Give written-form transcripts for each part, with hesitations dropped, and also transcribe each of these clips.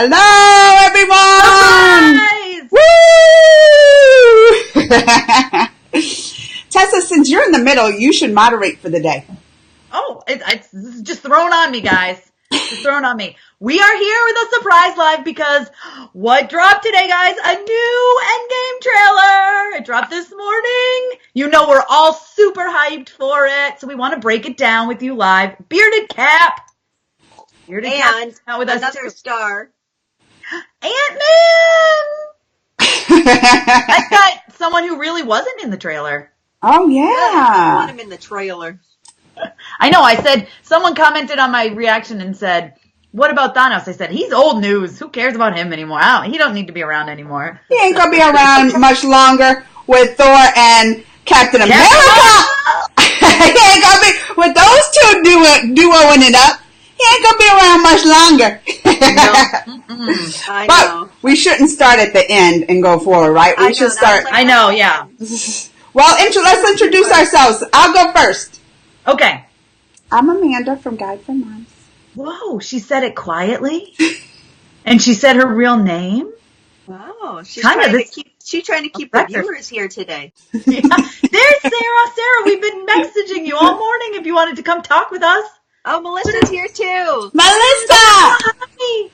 Hello, everyone! Woo! Tessa, since you're in the middle, you should moderate for the day. Oh, it's just thrown on me, guys. Just thrown on me. We are here with a surprise live because what dropped today, guys? A new Endgame trailer. It dropped this morning. You know we're all super hyped for it, so we want to break it down with you live. Bearded Cap. Bearded Cap out with another star. Ant-Man. I got someone who really wasn't in the trailer. Oh, yeah. I want him in the trailer. I know. I said, someone commented on my reaction and said, what about Thanos? I said, he's old news. Who cares about him anymore? He don't need to be around anymore. He ain't going to be around much longer with Thor and Captain America. He ain't going to be, with those two duoing it up, he ain't going to be around much longer. I but know. we shouldn't start at the end and go forward, right? We should start. I know, yeah. Well, let's introduce ourselves. I'll go first. Okay. I'm Amanda from Guide for Moms. Whoa, she said it quietly? And she said her real name? Wow, she's trying to keep the viewers here today. Yeah. There's Sarah. Sarah, we've been messaging you all morning if you wanted to come talk with us. Oh, Melissa's here too. Melissa! Hi.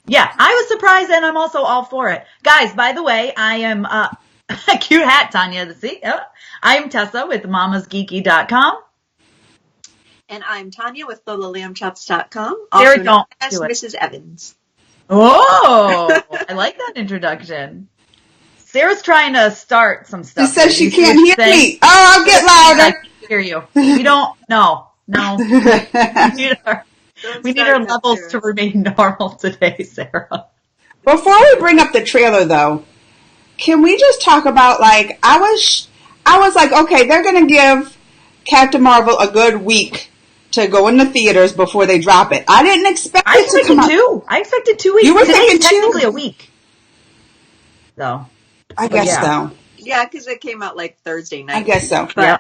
Yeah, I was surprised and I'm also all for it. Guys, by the way, I am a cute hat, Tanya. See? I am Tessa with mamasgeeky.com. And I'm Tanya with LolaLambChops.com. There we go. As Mrs. Evans. Oh, I like that introduction. Sarah's trying to start some stuff. She says she can't hear me. Oh, I'll get louder. I can hear you. We don't, no. We need our levels to remain normal today, Sarah. Before we bring up the trailer, though, can we just talk about, like, I was like, okay, they're going to give Captain Marvel a good week to go in the theaters before they drop it. I didn't expect it to come out. I expected 2 weeks. You were thinking technically a week. So. I guess so. Yeah, because it came out like Thursday night. I guess so. But, yeah.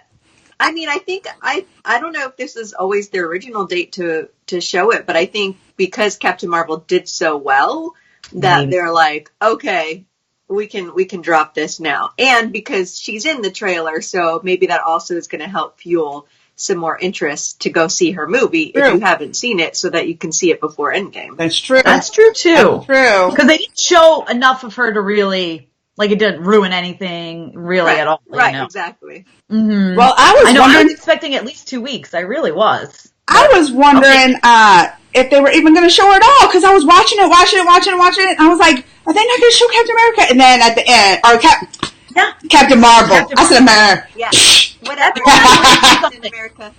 I mean, I think, I don't know if this is always their original date to show it, but I think because Captain Marvel did so well that they're like, okay, we can drop this now. And because she's in the trailer, so maybe that also is going to help fuel some more interest to go see her movie if you haven't seen it, so that you can see it before Endgame. That's true. That's true, too. That's true. Because they didn't show enough of her to really, like, it didn't ruin anything really at all. Right, you know? exactly. Mm-hmm. Well, I was expecting at least 2 weeks. I really was. I was wondering if they were even going to show it at all, because I was watching it. And I was like, are they not going to show Captain America? And then at the end, or Captain Marvel. I said America. Yeah. Whatever. America.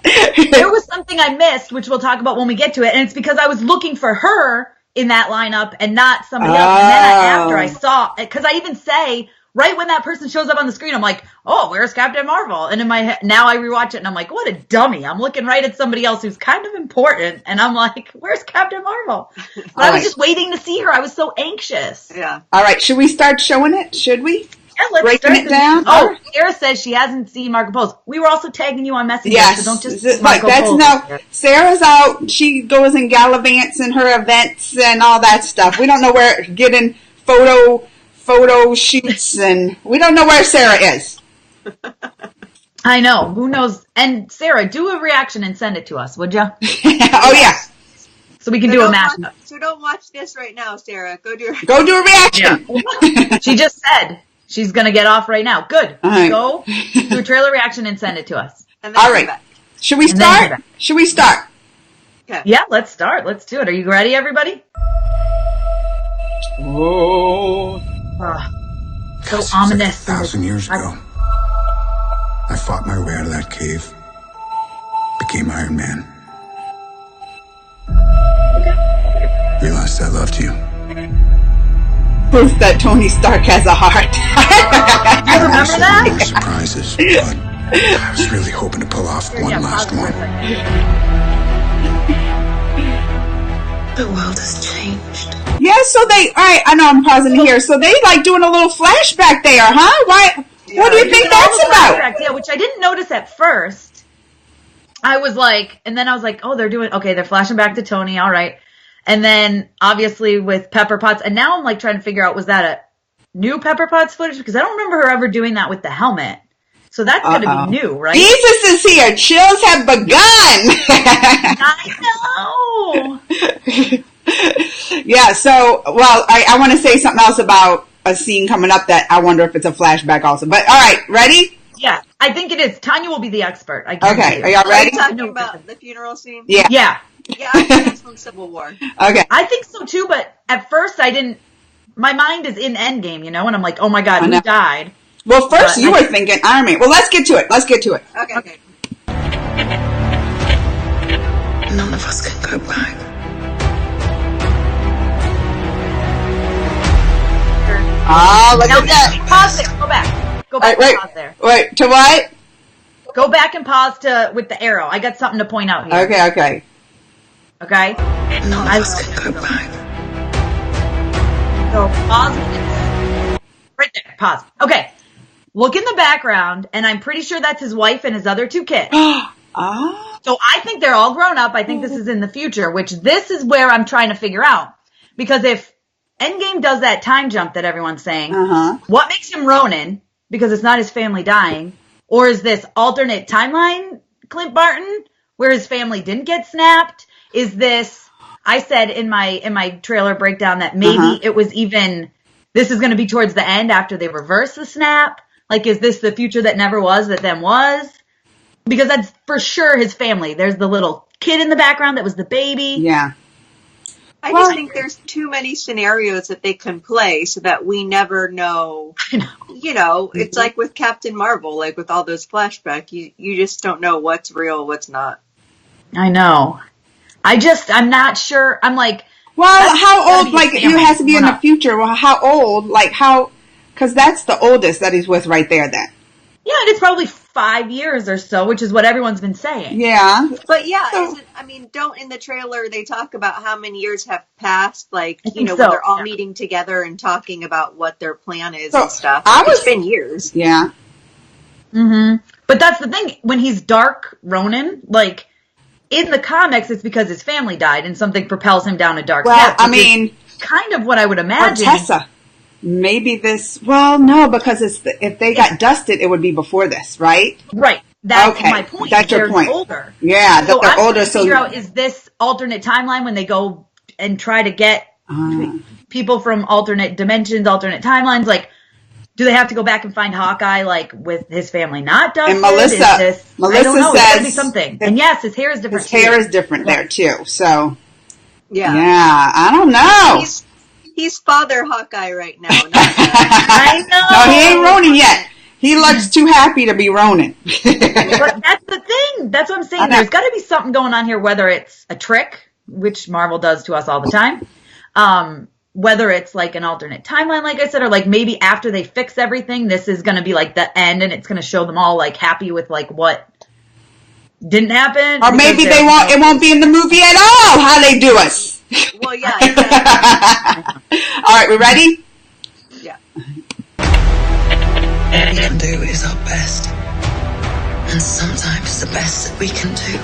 There was something I missed, which we'll talk about when we get to it, and it's because I was looking for her in that lineup and not somebody else. And then after I saw, because I even say, right when that person shows up on the screen, I'm like, oh, where's Captain Marvel? And in my head, now I rewatch it and I'm like, what a dummy. I'm looking right at somebody else who's kind of important. And I'm like, where's Captain Marvel? But I was just waiting to see her. I was so anxious. Yeah. All right. Should we start showing it? Should we? Yeah, let's breaking it down. Oh, Sarah says she hasn't seen Marco Polo's. We were also tagging you on Messenger, yes. So don't just Sarah's out. She goes and gallivants in her events and all that stuff. We don't know where getting photo shoots, and we don't know where Sarah is. I know. Who knows? And Sarah, do a reaction and send it to us, would you? Oh yeah. So we can do a mashup. So don't watch this right now, Sarah. Go do a reaction. Yeah. She just said she's going to get off right now. Good. Right. Go do a trailer reaction and send it to us. And then all right. Should we start? Okay. Yeah, let's start. Let's do it. Are you ready, everybody? Oh. So ominous. 1,000 years ago, I fought my way out of that cave, became Iron Man. Realized I loved you. Proof that Tony Stark has a heart. You remember that? Surprises, but I was really hoping to pull off one last one. The world has changed. Yeah, so I know I'm pausing here. So they like doing a little flashback there, huh? Why? Yeah, what do you think that's about? Yeah, which I didn't notice at first. I was like, and then I was like, oh, they're flashing back to Tony, all right. And then obviously with Pepper Potts, and now I'm like trying to figure out, was that a new Pepper Potts footage? Because I don't remember her ever doing that with the helmet. So that's going to be new, right? Jesus is here. Chills have begun. I know. Yeah, so, well, I want to say something else about a scene coming up that I wonder if it's a flashback also. But, all right, ready? Yeah, I think it is. Tanya will be the expert. Okay, are y'all ready? Are you talking about the funeral scene? Yeah. Yeah. Yeah, I think it's from Civil War. Okay. I think so too, but at first I didn't, my mind is in Endgame, you know, and I'm like, oh my God, who died? Well, first you were thinking Iron Man. Well, let's get to it. Okay. None of us can go back. Oh, look at that. Pause there. Go back. Go back and pause there. Wait, to what? Go back and pause with the arrow. I got something to point out here. Okay. Okay? None of us can go back. So pause. Right there. Pause. Okay. Look in the background, and I'm pretty sure that's his wife and his other 2 kids. So I think they're all grown up. I think this is in the future, which this is where I'm trying to figure out. Because if Endgame does that time jump that everyone's saying, what makes him Ronin? Because it's not his family dying. Or is this alternate timeline Clint Barton, where his family didn't get snapped? Is this, I said in my trailer breakdown that maybe it was even, this is going to be towards the end after they reverse the snap. Like, is this the future that never was that then was? Because that's for sure his family. There's the little kid in the background that was the baby. Yeah. I just think there's too many scenarios that they can play so that we never know. You know, it's like with Captain Marvel, like with all those flashbacks, you just don't know what's real, what's not. I know. I'm not sure. I'm like, well, how old, like, you has to be in the future. Well, how old, like, because that's the oldest that he's with right there then. Yeah, and it's probably 5 years or so, which is what everyone's been saying. Yeah. But yeah, don't in the trailer they talk about how many years have passed, like, when they're all meeting together and talking about what their plan is and stuff. It's been years. Yeah. But that's the thing, when he's Dark Ronin, like, in the comics, it's because his family died and something propels him down a dark path. I mean, kind of what I would imagine. Tessa. Maybe this, well, no, because if they got dusted, it would be before this, right? Right. That's my point. That's your point. Older. Yeah, so they're I'm older. So figure out, is this alternate timeline when they go and try to get people from alternate dimensions, alternate timelines? Like, do they have to go back and find Hawkeye, like, with his family not dusted? And Melissa I don't know. says It could be something. And yes, his hair is different. His hair is different there too. So yeah, I don't know. He's Father Hawkeye right now. I know. No, he ain't Ronin yet. He looks too happy to be Ronin. But that's the thing. That's what I'm saying. There's got to be something going on here, whether it's a trick, which Marvel does to us all the time, whether it's like an alternate timeline, like I said, or like maybe after they fix everything, this is going to be like the end and it's going to show them all like happy with like what didn't happen. Or maybe it won't be in the movie at all how they do us. Well, yeah. Exactly. All right, we ready? Yeah. All we can do is our best. And sometimes the best that we can do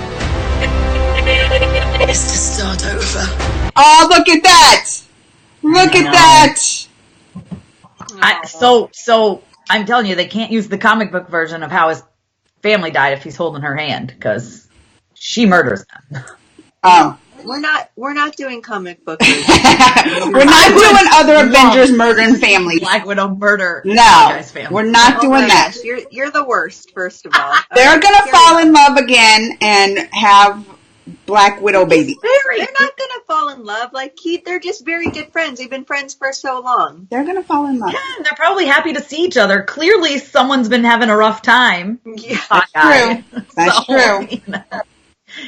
is to start over. Oh, look at that! Look at that! So I'm telling you, they can't use the comic book version of how his family died if he's holding her hand, because she murders them. Oh. We're not doing comic books. We're not doing other Avengers murdering families. Black Widow murder. No, we're not doing that. You're the worst, first of all. They're gonna fall in love again and have Black Widow baby. They're not gonna fall in love. Like, they're just very good friends. They've been friends for so long. They're gonna fall in love. Yeah, they're probably happy to see each other. Clearly, someone's been having a rough time. Yeah, that's true. That's true.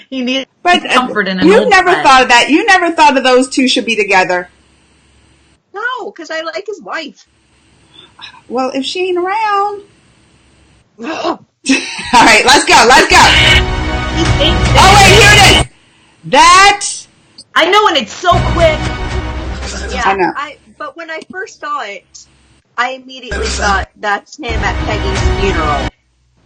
He needs comfort in an You old never friend. thought of that. You never thought of those two should be together. No, because I like his wife. Well, if she ain't around. All right, let's go. Oh, wait, here it is. That. I know, and it's so quick. Yeah, I know. But when I first saw it, I immediately thought that's him at Peggy's funeral.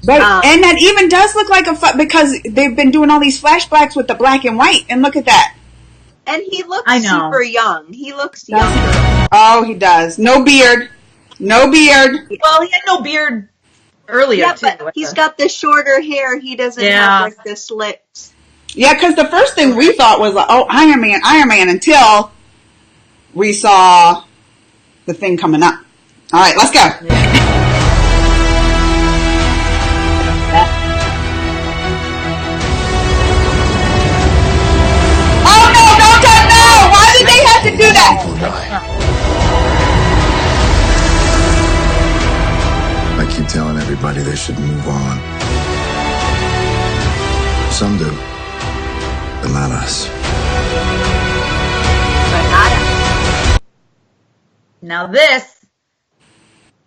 But and that even does look like because they've been doing all these flashbacks with the black and white, and look at that. And he looks super young. He looks younger. Oh, he does. No beard. No beard. Well, he had no beard earlier, yeah, too. But he's got the shorter hair. He doesn't have, like, the slits. Yeah, because the first thing we thought was, like, oh, Iron Man, until we saw the thing coming up. All right, let's go. Yeah. Oh, no, don't touch, no! Why did they have to do that? I keep telling everybody they should move on. Some do, but not us. Now this,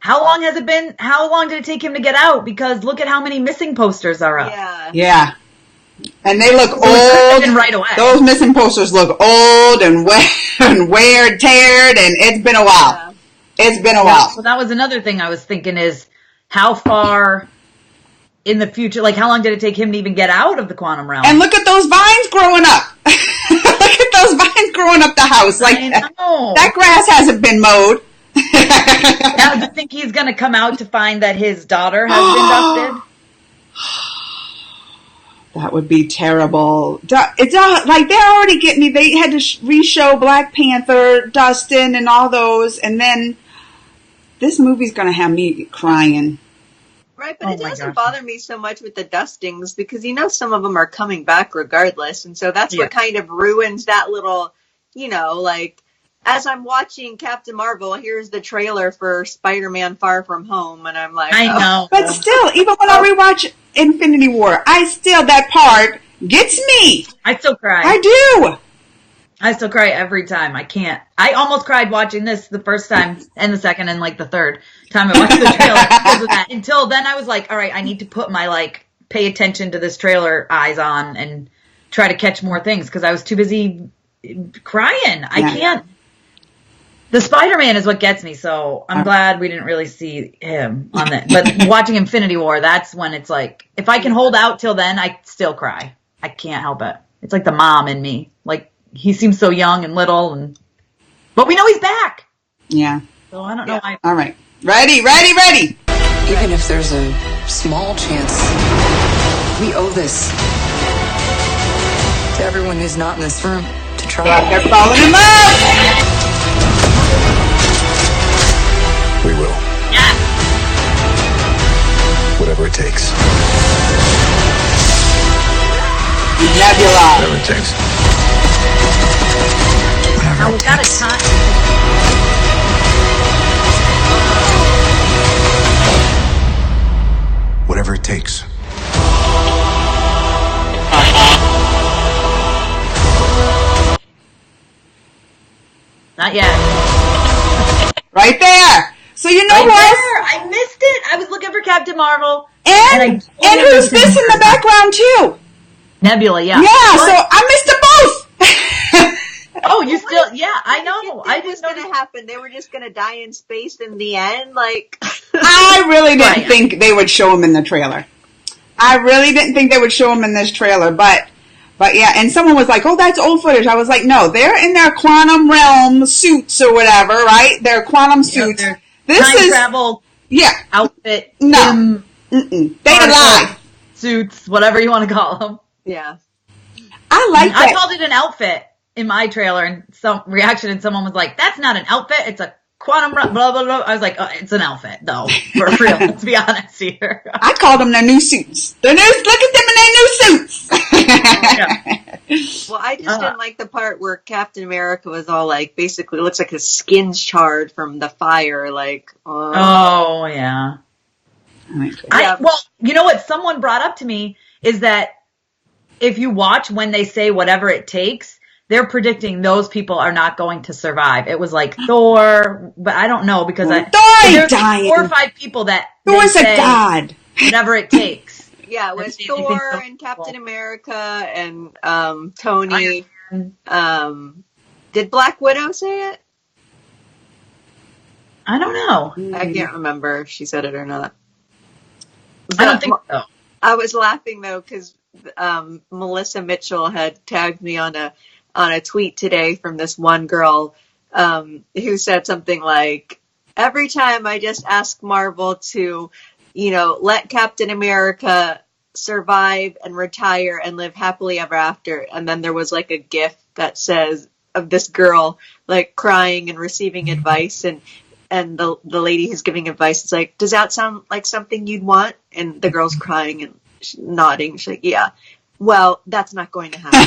how long has it been? How long did it take him to get out? Because look at how many missing posters are up. Yeah. And they look old. Right away. Those missing posters look old and wear, teared, and it's been a while. Yeah. It's been a while. So that was another thing I was thinking is how far in the future, like how long did it take him to even get out of the quantum realm? And look at those vines growing up. Look at those vines growing up the house. Like that grass hasn't been mowed. Now, do you think he's going to come out to find that his daughter has been dusted? That would be terrible. It's like they're already getting me. They had to re-show Black Panther, Dustin, and all those, and then this movie's going to have me crying. Right, but it doesn't bother me so much with the dustings because some of them are coming back regardless, and so that's what kind of ruins that little, like, as I'm watching Captain Marvel, here's the trailer for Spider-Man Far From Home, and I'm like, I know. But still, even when I rewatch Infinity War, that part gets me. I still cry. I do. I still cry every time. I can't. I almost cried watching this the first time and the second and like the third time I watched the trailer because of that. Until then I was like, all right, I need to put my pay attention to this trailer eyes on and try to catch more things because I was too busy crying. I can't. The Spider-Man is what gets me, so I'm glad we didn't really see him on that. But watching Infinity War, that's when it's like, if I can hold out till then, I still cry. I can't help it. It's like the mom in me. Like, he seems so young and little, but we know he's back. Yeah. So I don't know why. All right. Ready. Even if there's a small chance, we owe this to everyone who's not in this room to try. They're falling in love. We will. Yeah. Whatever it takes. Nebula. Whatever it takes. Now we got a time. Whatever it takes. Not yet. Right there. So you know what? I missed it. I was looking for Captain Marvel. And who's this in the background too? Nebula, yeah. Yeah, so I missed them both. Oh, you still, I know. I was going to happen. They were just going to die in space in the end. Like, I really didn't think they would show them in the trailer. I really didn't think they would show them in this trailer, but yeah, and someone was like, oh, that's old footage. I was like, no, they're in their quantum realm suits or whatever, right? Their quantum suits. This time travel outfit. No. They alive. Suits, whatever you want to call them. Yeah. I like that. I called it an outfit in my trailer, and some reaction, and someone was like, that's not an outfit, it's a quantum blah, blah, blah. I was like, oh, it's an outfit, though, for real. Let's be honest here. I called them their new suits. Look at them in their new suits. Well, I just didn't like the part where Captain America was all like, basically looks like his skin's charred from the fire. Like, oh, yeah. Well, you know what someone brought up to me is that if you watch when they say whatever it takes, they're predicting those people are not going to survive. It was like Thor, but I don't know because there's dying. 4 or 5 people that Thor's a god. Whatever it takes. Yeah, it was Thor and Captain America and Tony. Did Black Widow say it? I don't know. I can't remember if she said it or not. But I don't think so. I was laughing though because Melissa Mitchell had tagged me on on a tweet today from this one girl who said something like, every time I just ask Marvel to, let Captain America survive and retire and live happily ever after. And then there was like a GIF that says of this girl like crying and receiving advice, and the lady who's giving advice is like, does that sound like something you'd want? And the girl's crying and nodding. She's like, yeah. Well, that's not going to happen.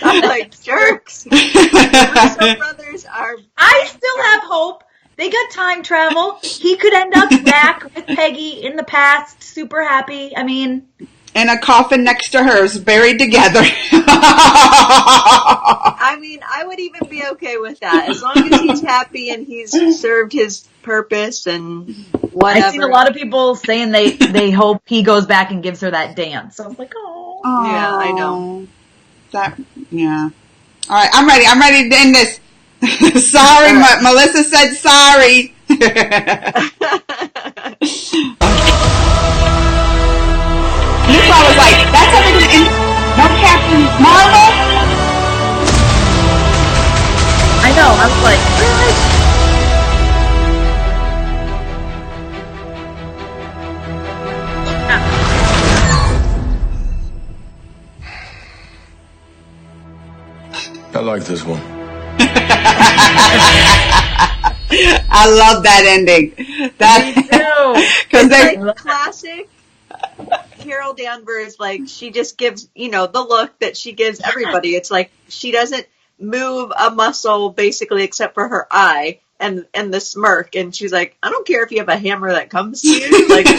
I'm like, jerks. The Russo brothers are... I still have hope. They got time travel. He could end up back with Peggy in the past, super happy. I mean... In a coffin next to hers, buried together. I mean, I would even be okay with that. As long as he's happy and he's served his purpose and whatever. I've seen a lot of people saying they hope he goes back and gives her that dance. So I was like, oh. Yeah, I know. Yeah. All right, I'm ready. I'm ready to end this. Sorry, right. Melissa said sorry. This one was like, that's everything. No Captain Marvel? I know. I was like, really? I like this one. I love that ending. Me too. Because they're like classic Carol Danvers. Like, she just gives, the look that she gives everybody. It's like she doesn't move a muscle basically except for her eye and the smirk. And she's like, I don't care if you have a hammer that comes to you. Like, she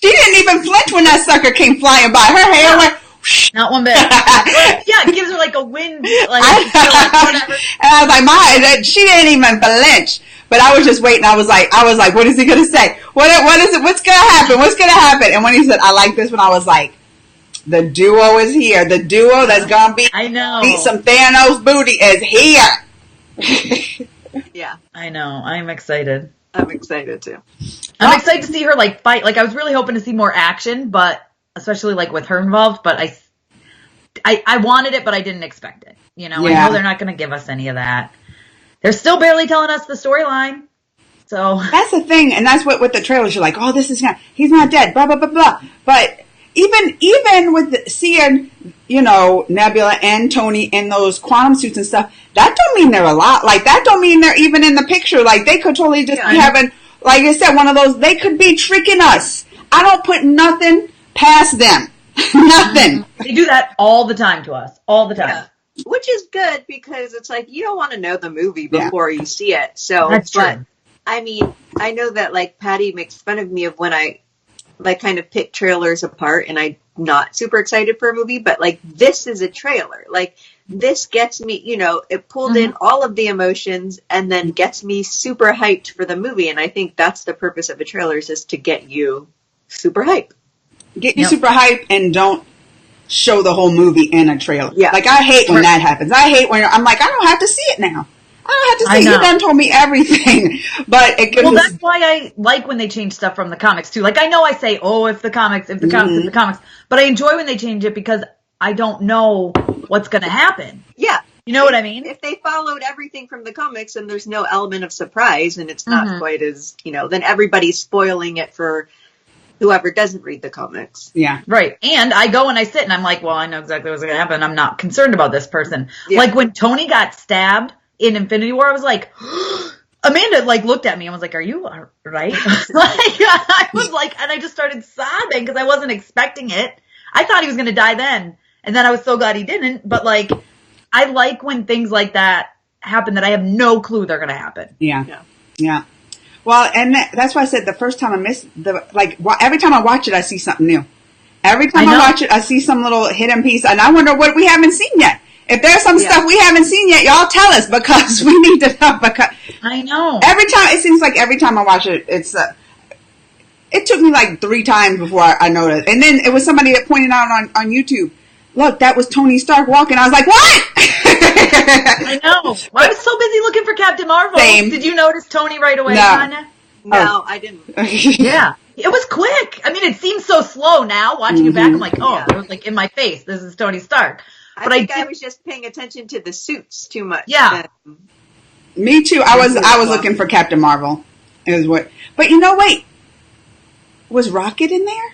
didn't even flinch when that sucker came flying by. Her hair went. Not one bit. Yeah, it gives her like a wind, like whatever. And I was like, she didn't even flinch. But I was just waiting. I was like, what is he gonna say? What is it? What's gonna happen? What's gonna happen? And when he said, I like this one, I was like, the duo is here. The duo that's gonna beat some Thanos booty is here. Yeah, I know. I'm excited. I'm excited too. I'm excited to see her like fight. Like, I was really hoping to see more action, but. Especially like with her involved, but I wanted it, but I didn't expect it. I know they're not going to give us any of that. They're still barely telling us the storyline. So that's the thing, and that's what with the trailers you're like, oh, this is he's not dead, blah blah blah blah. But even with seeing Nebula and Tony in those quantum suits and stuff, that don't mean they're a lot. Like, that don't mean they're even in the picture. Like, they could totally just be having, like I said, one of those. They could be tricking us. I don't put nothing past them. Nothing. They do that all the time to us. All the time. Yeah. Which is good, because it's like, you don't want to know the movie before you see it. So, that's true. I mean, I know that like Patty makes fun of me of when I like kind of pick trailers apart and I'm not super excited for a movie, but like, this is a trailer. Like, this gets me, it pulled in all of the emotions and then gets me super hyped for the movie. And I think that's the purpose of a trailer, is just to get you super hyped. Get you super hyped and don't show the whole movie in a trailer. Yeah. Like, I hate when that happens. I hate when I'm like, I don't have to see it now. I don't have to see it. You done told me everything. But it gives that's why I like when they change stuff from the comics too. Like, I know I say, if the comics, but I enjoy when they change it because I don't know what's going to happen. Yeah. You know what I mean? If they followed everything from the comics and there's no element of surprise and it's not quite as, then everybody's spoiling it for whoever doesn't read the comics. Yeah. Right. And I go and I sit and I'm like, well, I know exactly what's going to happen. I'm not concerned about this person. Yeah. Like, when Tony got stabbed in Infinity War, I was like, Amanda like looked at me and was like, are you all right? I was like, and I just started sobbing because I wasn't expecting it. I thought he was going to die then. And then I was so glad he didn't. But like, I like when things like that happen that I have no clue they're going to happen. Yeah. Well, and that's why I said the first time I missed every time I watch it, I see something new. Every time I watch it, I see some little hidden piece, and I wonder what we haven't seen yet. If there's some stuff we haven't seen yet, y'all tell us, because we need to know. Because I know. Every time, it seems like every time I watch it, it took me like 3 times before I noticed. And then it was somebody that pointed out on YouTube, look, that was Tony Stark walking. I was like, what? I know. Well, I was so busy looking for Captain Marvel. Same. Did you notice Tony right away, Tanya? No, I didn't. Yeah. It was quick. I mean, it seems so slow now. Watching it back, I'm like, oh, it was like in my face. This is Tony Stark. But I was just paying attention to the suits too much. Yeah. Me too. I was looking for Captain Marvel. It was what, but wait, was Rocket in there?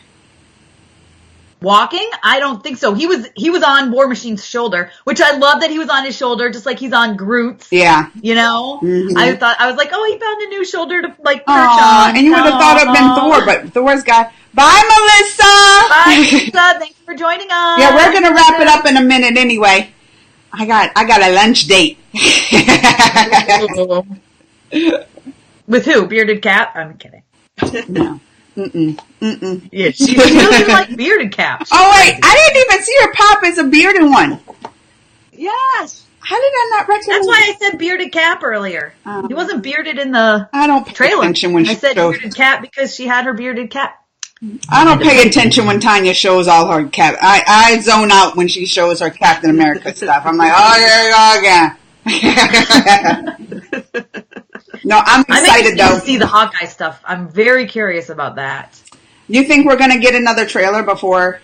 Walking? I don't think so. He was on War Machine's shoulder, which I love that he was on his shoulder, just like he's on Groot's. Yeah. Mm-hmm. I was like, oh, he found a new shoulder to like perch on. And you would have thought it been Thor, but Thor's got. Bye, Melissa. Bye, Melissa. Thanks for joining us. Yeah, we're gonna wrap it up in a minute anyway. I got a lunch date. With who? Bearded Cap? I'm kidding. No. Yeah, she doesn't like bearded Cap. Oh wait, I didn't even see her pop as a bearded one. Yes. How did I not recognize? That's why I said bearded Cap earlier. He wasn't bearded in the trailer. Attention when I said bearded Cap because she had her bearded cap. I don't pay attention when Tanya shows all her cap. I zone out when she shows her Captain America stuff. I'm like, oh yeah. No, I'm excited though. To see the Hawkeye stuff. I'm very curious about that. You think we're going to get another trailer before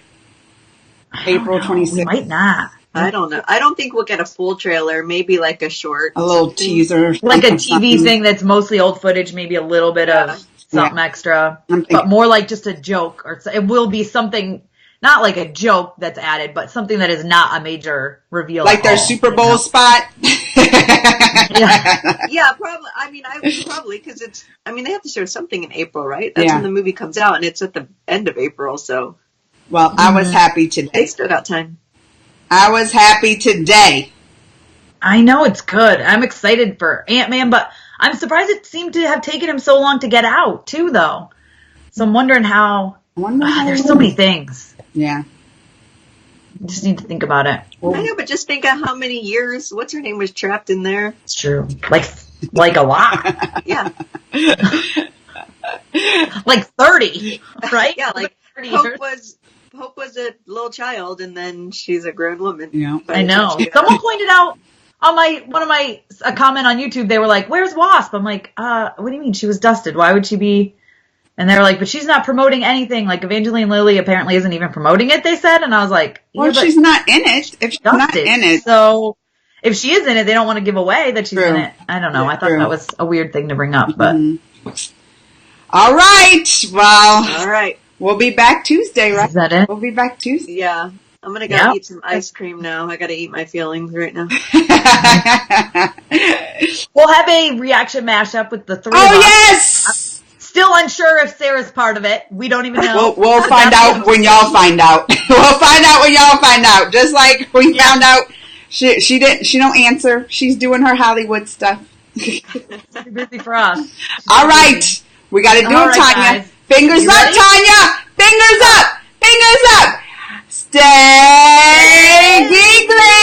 April 26th? We might not. I don't know. I don't think we'll get a full trailer. Maybe like a short. A little teaser. Like a TV thing that's mostly old footage, maybe a little bit of something extra. But more like just a joke. Or it will be something, not like a joke that's added, but something that is not a major reveal. Like their Super Bowl spot? Yeah, probably. I mean, because they have to show something in April, right? That's when the movie comes out, and it's at the end of April, so. Well, I was happy today. They still got time. I was happy today. I know it's good. I'm excited for Ant-Man, but I'm surprised it seemed to have taken him so long to get out, too, though. So I'm wondering how. There's so many things. Yeah. Just need to think about it. I know, but just think of how many years what's her name was trapped in there. It's true. Like a lot. Yeah. Like 30, right? Yeah, like 30 Hope was a little child, and then she's a grown woman. Yeah, I know. Someone pointed out on a comment on YouTube. They were like, "Where's Wasp?" I'm like, "What do you mean? She was dusted. Why would she be?" And they were like, "But she's not promoting anything. Like Evangeline Lilly apparently isn't even promoting it." They said, and I was like, "Well, she's not in it. If she's not in it, so if she is in it, they don't want to give away that she's in it. I don't know. I thought that was a weird thing to bring up, but all right. Well, all right. We'll be back Tuesday, right? Is that it? We'll be back Tuesday. Yeah. I'm going to go eat some ice cream now. I got to eat my feelings right now. We'll have a reaction mashup with the three of us. Oh, yes! I'm still unsure if Sarah's part of it. We don't even know. We'll find out when y'all find out. We'll find out when y'all find out. Just like we found out she don't answer. She's doing her Hollywood stuff. Too busy for us. All right. We got to do it, Tanya. Guys. Fingers up, Tanya! Fingers up! Fingers up! Stay geekly!